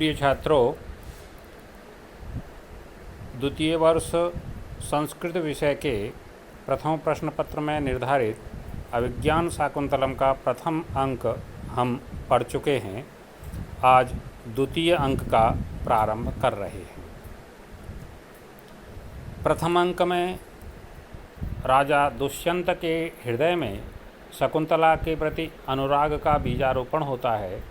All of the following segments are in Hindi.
प्रिय छात्रों, द्वितीय वर्ष संस्कृत विषय के प्रथम प्रश्न पत्र में निर्धारित अभिज्ञान शाकुंतलम का प्रथम अंक हम पढ़ चुके हैं। आज द्वितीय अंक का प्रारंभ कर रहे हैं। प्रथम अंक में राजा दुष्यंत के हृदय में शकुंतला के प्रति अनुराग का बीजारोपण होता है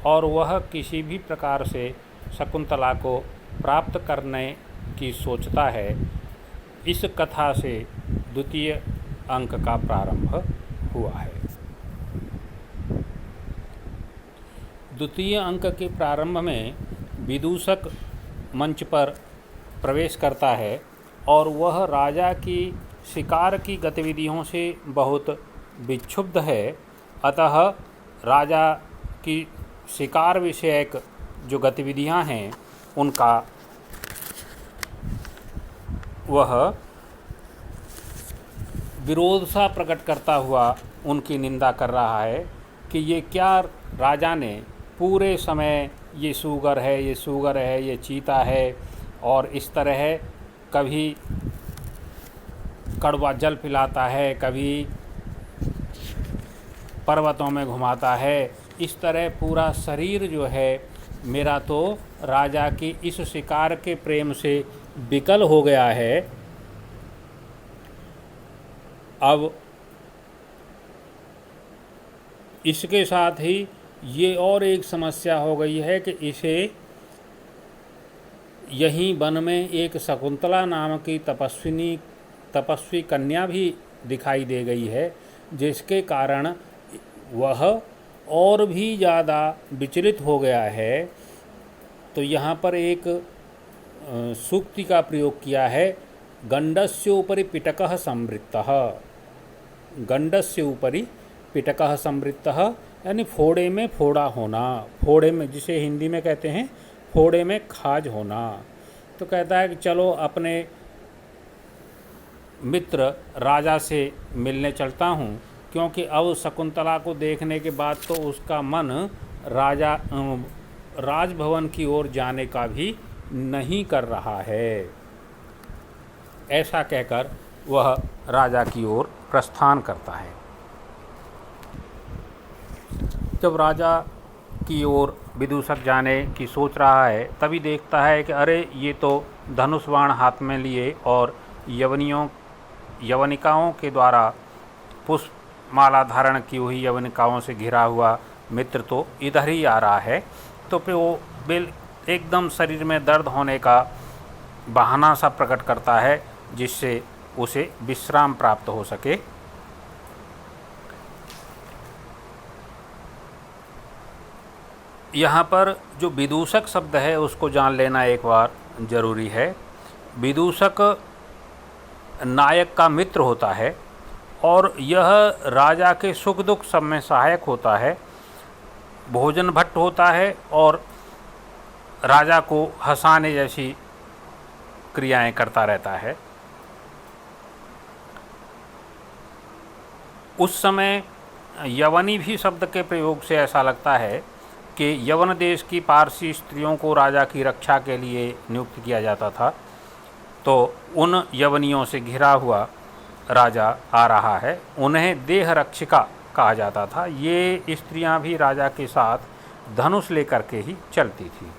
और वह किसी भी प्रकार से शकुंतला को प्राप्त करने की सोचता है। इस कथा से द्वितीय अंक का प्रारंभ हुआ है। द्वितीय अंक के प्रारंभ में विदूषक मंच पर प्रवेश करता है और वह राजा की शिकार की गतिविधियों से बहुत विक्षुब्ध है। अतः राजा की शिकार विषयक जो गतिविधियां हैं उनका वह विरोध सा प्रकट करता हुआ उनकी निंदा कर रहा है कि ये क्या राजा ने पूरे समय ये सूगर है, ये सूगर है, ये चीता है और इस तरह कभी कड़वा जल पिलाता है, कभी पर्वतों में घुमाता है। इस तरह पूरा शरीर जो है मेरा तो राजा की इस शिकार के प्रेम से विकल हो गया है। अब इसके साथ ही ये और एक समस्या हो गई है कि इसे यहीं वन में एक शकुंतला नाम की तपस्वी कन्या भी दिखाई दे गई है, जिसके कारण वह और भी ज़्यादा विचलित हो गया है। तो यहाँ पर एक सूक्ति का प्रयोग किया है, गंडस्य उपरि पिटकः संवृत्तः। गंडस्य उपरि पिटकः संवृत्तः यानी फोड़े में फोड़ा होना, फोड़े में जिसे हिंदी में कहते हैं फोड़े में खाज होना। तो कहता है कि चलो अपने मित्र राजा से मिलने चलता हूँ, क्योंकि अब शकुंतला को देखने के बाद तो उसका मन राजभवन की ओर जाने का भी नहीं कर रहा है। ऐसा कहकर वह राजा की ओर प्रस्थान करता है। जब राजा की ओर विदूषक जाने की सोच रहा है, तभी देखता है कि अरे ये तो धनुष बाण हाथ में लिए और यवनिकाओं के द्वारा पुष्प माला धारण की हुई यवनिकाओं से घिरा हुआ मित्र तो इधर ही आ रहा है। तो फिर वो एकदम शरीर में दर्द होने का बहाना सा प्रकट करता है, जिससे उसे विश्राम प्राप्त हो सके। यहाँ पर जो विदूषक शब्द है उसको जान लेना एक बार जरूरी है। विदूषक नायक का मित्र होता है और यह राजा के सुख दुख सब में सहायक होता है, भोजन भट्ट होता है और राजा को हंसाने जैसी क्रियाएं करता रहता है। उस समय यवनी भी शब्द के प्रयोग से ऐसा लगता है कि यवन देश की पारसी स्त्रियों को राजा की रक्षा के लिए नियुक्त किया जाता था। तो उन यवनियों से घिरा हुआ राजा आ रहा है। उन्हें देह रक्षिका कहा जाता था। ये स्त्रियां भी राजा के साथ धनुष लेकर के ही चलती थी।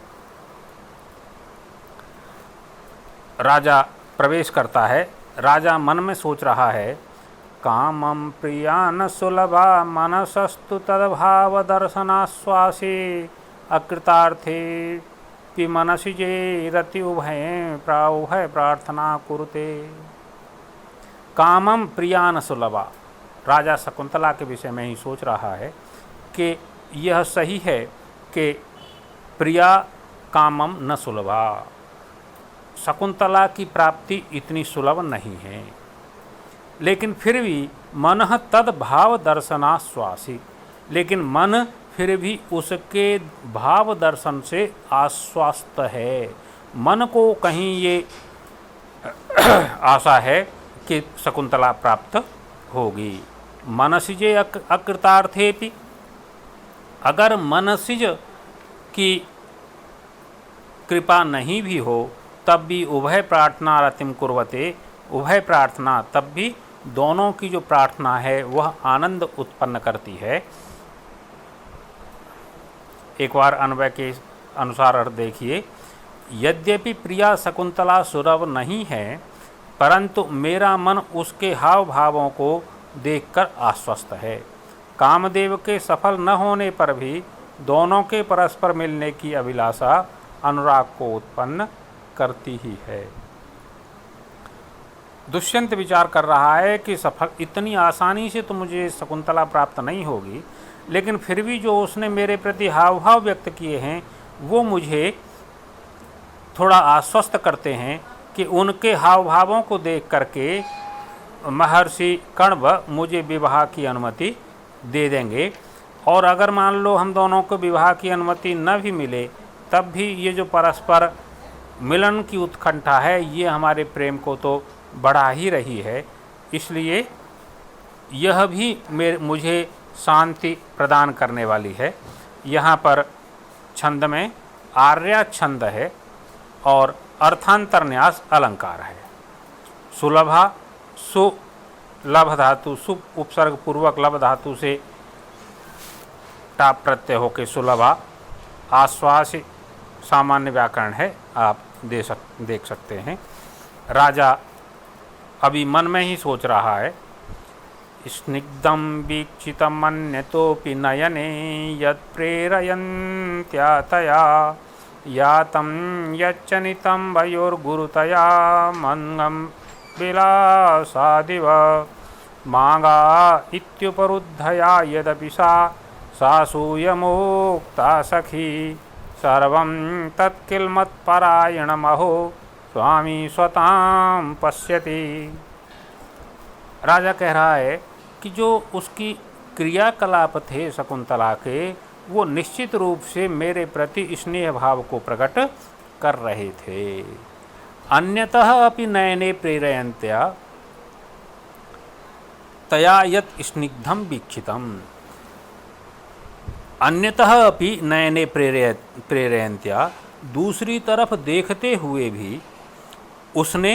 राजा प्रवेश करता है। राजा मन में सोच रहा है, कामं प्रियान सुलभा मनसस्तु तद्भाव दर्शनाश्वासे अकृतार्थे पि मनसि जे रति उभय प्रार्थना कुरुते। कामम प्रियान सुलभा, राजा शकुंतला के विषय में ही सोच रहा है कि यह सही है कि प्रिया कामम न सुलभा, शकुंतला की प्राप्ति इतनी सुलभ नहीं है। लेकिन फिर भी मनः तद भाव दर्शनाश्वासी, लेकिन मन फिर भी उसके भाव दर्शन से आश्वस्त है। मन को कहीं ये आशा है कि शकुंतला प्राप्त होगी। मनसिजे अकृतार्थेपि, अगर मनसिज की कृपा नहीं भी हो तब भी उभय प्रार्थना रतिम कुर्वते, उभय प्रार्थना तब भी दोनों की जो प्रार्थना है वह आनंद उत्पन्न करती है। एक बार अन्वय के अनुसार अर्थ देखिए। यद्यपि प्रिया शकुंतला सुरभ नहीं है, परंतु मेरा मन उसके हाव भावों को देखकर आश्वस्त है। कामदेव के सफल न होने पर भी दोनों के परस्पर मिलने की अभिलाषा अनुराग को उत्पन्न करती ही है। दुष्यंत विचार कर रहा है कि सफल इतनी आसानी से तो मुझे शकुंतला प्राप्त नहीं होगी, लेकिन फिर भी जो उसने मेरे प्रति हाव भाव व्यक्त किए हैं वो मुझे थोड़ा आश्वस्त करते हैं कि उनके हाव भावों को देख करके महर्षि कण्व मुझे विवाह की अनुमति दे देंगे। और अगर मान लो हम दोनों को विवाह की अनुमति न भी मिले तब भी ये जो परस्पर मिलन की उत्कंठा है ये हमारे प्रेम को तो बढ़ा ही रही है, इसलिए यह भी मुझे शांति प्रदान करने वाली है। यहाँ पर छंद में आर्या छंद है और अर्थांतरन्यास अलंकार है। सुलभा सुलभ धातु सु उपसर्ग पूर्वक लभ धातु से टाप प्रत्यय होकर सुलभा, आश्वास सामान्य व्याकरण है, आप देख सकते हैं। राजा अभी मन में ही सोच रहा है। स्निग्धं वीक्षितं अन्यतोऽपि नयने यत् प्रेरयन्त्या तया यातं यच्चनितं वयोर्गुरुतया मन्गं विलासादिव मागा इत्युपरुद्धया यदपि सा सूयमुक्ता सखी सर्वं तत्किल्मत्परायणमहो स्वामी स्वतां पश्यति। राजा कह रहा है कि जो उसकी क्रियाकलाप थे शकुंतला के, वो निश्चित रूप से मेरे प्रति स्नेह भाव को प्रकट कर रहे थे। अन्यतः अपि नयने प्रेरयन्त्या तया यत् स्निग्धं वीक्षितम्, अन्यतः अपि नयने प्रेरयन्त्या, दूसरी तरफ देखते हुए भी उसने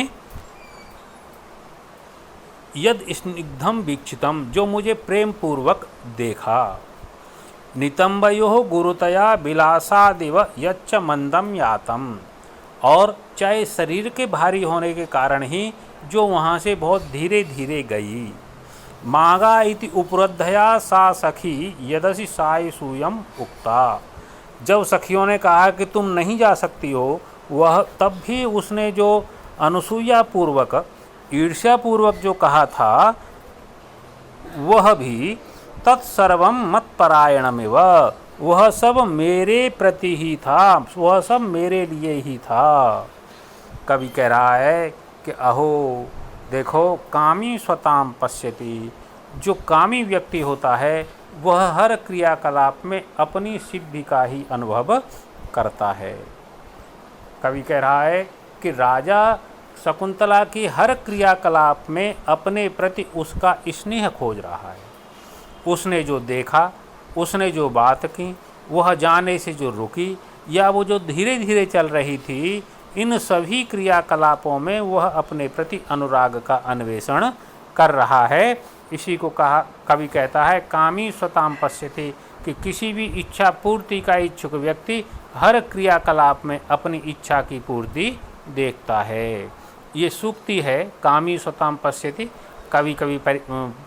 यद स्निग्धम वीक्षितम, जो मुझे प्रेम पूर्वक देखा। नितंबयो गुरुतया विलासादिव यच्च मंदम यातम, और चाहे शरीर के भारी होने के कारण ही जो वहाँ से बहुत धीरे धीरे गई। मागा इति उपरुद्धया सा सखी यदसि सायसूयम उक्ता, जब सखियों ने कहा कि तुम नहीं जा सकती हो, वह तब भी उसने जो अनुसूया पूर्वक ईर्ष्या पूर्वक जो कहा था वह भी तत्सर्वम मत्परायणमेव, वह सब मेरे प्रति ही था, वह सब मेरे लिए ही था। कवि कह रहा है कि अहो देखो, कामी स्वताम पश्यति, जो कामी व्यक्ति होता है वह हर क्रियाकलाप में अपनी सिद्धि का ही अनुभव करता है। कवि कह रहा है कि राजा शकुंतला की हर क्रियाकलाप में अपने प्रति उसका स्नेह खोज रहा है। उसने जो देखा, उसने जो बात की, वह जाने से जो रुकी या वो जो धीरे धीरे चल रही थी, इन सभी क्रियाकलापों में वह अपने प्रति अनुराग का अन्वेषण कर रहा है। इसी को कवि कहता है कामी स्वताम पश्यति, कि किसी भी इच्छा पूर्ति का इच्छुक व्यक्ति हर क्रियाकलाप में अपनी इच्छा की पूर्ति देखता है। ये सूक्ति है, कामी स्वताम पश्यति, कभी कभी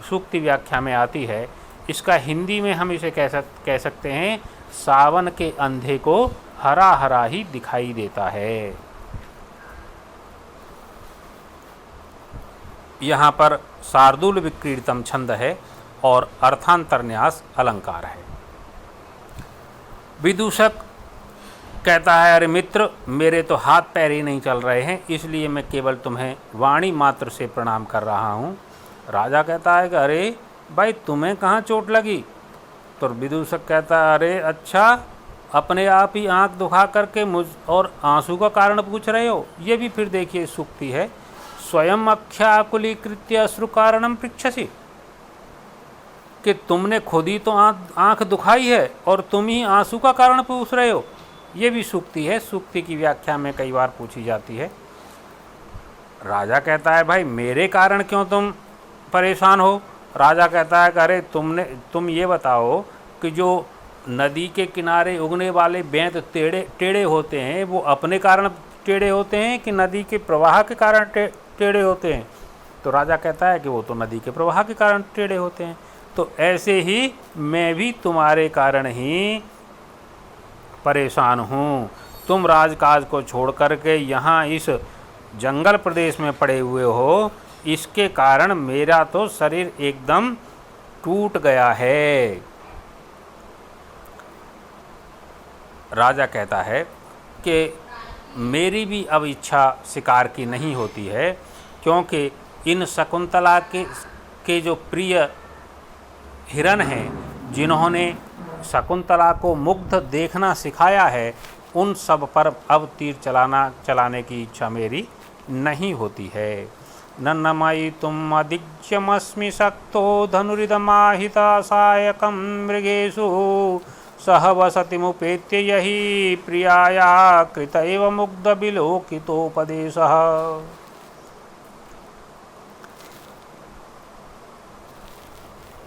सूक्ति व्याख्या में आती है। इसका हिंदी में हम इसे कह सकते हैं, सावन के अंधे को हरा हरा ही दिखाई देता है। यहाँ पर शार्दूल विक्रीडितम छंद है और अर्थांतरन्यास अलंकार है। विदूषक कहता है, अरे मित्र, मेरे तो हाथ पैर ही नहीं चल रहे हैं, इसलिए मैं केवल तुम्हें वाणी मात्र से प्रणाम कर रहा हूँ। राजा कहता है कि अरे भाई, तुम्हें कहाँ चोट लगी? तो विदूषक कहता है, अरे अच्छा, अपने आप ही आंख दुखा करके मुझ और आंसू का कारण पूछ रहे हो। ये भी फिर देखिए सूक्ति है, स्वयं अख्याकुलीकृत्य अश्रु कारणम पृच्छसि, कि तुमने खुद ही तो आंख दुखाई है और तुम ही आंसू का कारण पूछ रहे हो। ये भी सूक्ति है, सूक्ति की व्याख्या में कई बार पूछी जाती है। राजा कहता है भाई मेरे कारण क्यों तुम परेशान हो। राजा कहता है कि अरे तुम ये बताओ कि जो नदी के किनारे उगने वाले बेंत टेढ़े होते हैं वो अपने कारण टेढ़े होते हैं कि नदी के प्रवाह के कारण टेढ़े होते हैं। तो राजा कहता है कि वो तो नदी के प्रवाह के कारण टेढ़े होते हैं। तो ऐसे ही मैं भी तुम्हारे कारण ही परेशान हूँ। तुम राजकाज को छोड़ करके यहाँ इस जंगल प्रदेश में पड़े हुए हो, इसके कारण मेरा तो शरीर एकदम टूट गया है। राजा कहता है कि मेरी भी अब इच्छा शिकार की नहीं होती है, क्योंकि इन शकुंतला के जो प्रिय हिरण हैं, जिन्होंने शकुंतला को मुग्ध देखना सिखाया है, उन सब पर अब तीर चलाने की इच्छा मेरी नहीं होती है। न मयि तुम अधिज्यमस्मि शक्तो धनुरिदमाहिता सायकं मृगेषु सह वसतिमुपेत्य यही प्रियाया कृत एव मुग्ध विलोकितोपदेशः।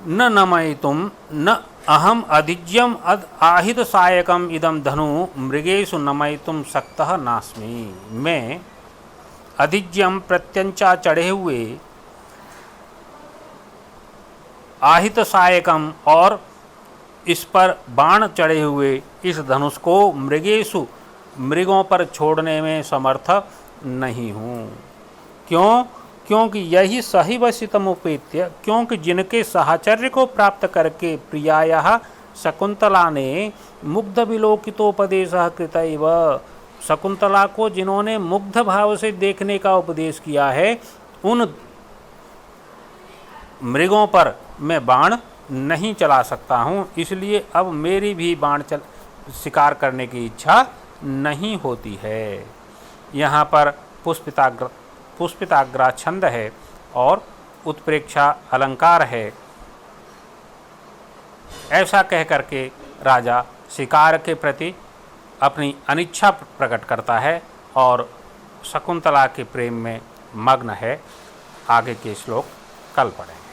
न नमयितुम न अहम अधिज्यम आहित सायकम इदम धनु मृगेषु नमयितुम शक्तः नास्मि। मैं अधिज्यम प्रत्यंचा चढ़े हुए आहित सायकम और इस पर बाण चढ़े हुए इस धनुष को मृगेषु मृगों पर छोड़ने में समर्थ नहीं हूँ। क्यों? क्योंकि यही सही वशितमुपेत्य, क्योंकि जिनके साहचर्य को प्राप्त करके प्रियाया शकुंतला ने मुग्ध विलोकितोपदेशः कृतैव, शकुंतला को जिन्होंने मुग्ध भाव से देखने का उपदेश किया है, उन मृगों पर मैं बाण नहीं चला सकता हूँ। इसलिए अब मेरी भी बाण शिकार करने की इच्छा नहीं होती है। यहाँ पर पुष्पिताग्रा छंद है और उत्प्रेक्षा अलंकार है। ऐसा कह करके राजा शिकार के प्रति अपनी अनिच्छा प्रकट करता है और शकुंतला के प्रेम में मग्न है। आगे के श्लोक कल पढ़ेंगे।